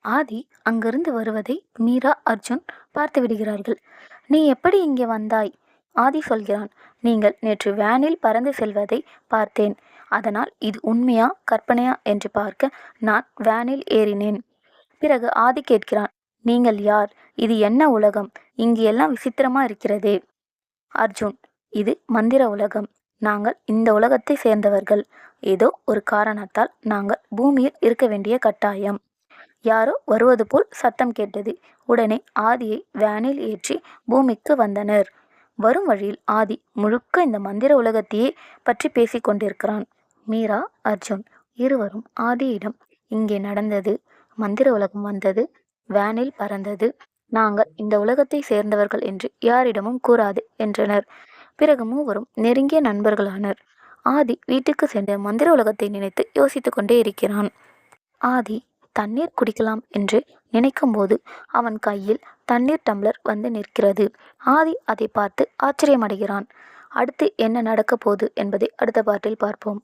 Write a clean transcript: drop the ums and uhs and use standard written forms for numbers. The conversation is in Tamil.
ஆதி அங்கிருந்து வருவதை மீரா, அர்ஜுன் பார்த்து விடுகிறார்கள். நீ எப்படி இங்கே வந்தாய்? ஆதி சொல்கிறான். நீங்கள் நேற்று வேனில் பறந்து செல்வதை பார்த்தேன். அதனால் இது உண்மையா கற்பனையா என்று பார்க்க நான் வேனில் ஏறினேன். பிறகு ஆதி கேட்கிறான். நீங்கள் யார்? இது என்ன உலகம்? இங்கு எல்லாம் விசித்திரமா இருக்கிறதே. அர்ஜுன். இது மந்திர உலகம். நாங்கள் இந்த உலகத்தை சேர்ந்தவர்கள். ஏதோ ஒரு காரணத்தால் நாங்கள் பூமியில் இருக்க வேண்டிய கட்டாயம். யாரோ வருவது போல் சத்தம் கேட்டது. உடனே ஆதியை வேனில் ஏற்றி பூமிக்கு வந்தனர். வரும் வழியில் ஆதி முழுக்க இந்த மந்திர உலகத்தையே பற்றி பேசிக் கொண்டிருக்கிறான். மீரா, அர்ஜுன் இருவரும் ஆதியிடம் இங்கே நடந்தது, மந்திர உலகம் வந்தது, வேனில் பறந்தது, நாங்கள் இந்த உலகத்தை சேர்ந்தவர்கள் என்று யாரிடமும் கூறாது என்றனர். பிறகு மூவரும் நெருங்கிய நண்பர்களானர். ஆதி வீட்டுக்கு சென்று மந்திர உலகத்தை நினைத்து யோசித்து கொண்டே இருக்கிறான். ஆதி தண்ணீர் குடிக்கலாம் என்று நினைக்கும்போது அவன் கையில் தண்ணீர் டம்ளர் வந்து நிற்கிறது. ஆதி அதை பார்த்து ஆச்சரியமடைகிறான். அடுத்து என்ன நடக்கப் போகுது என்பதை அடுத்த பாட்டில் பார்ப்போம்.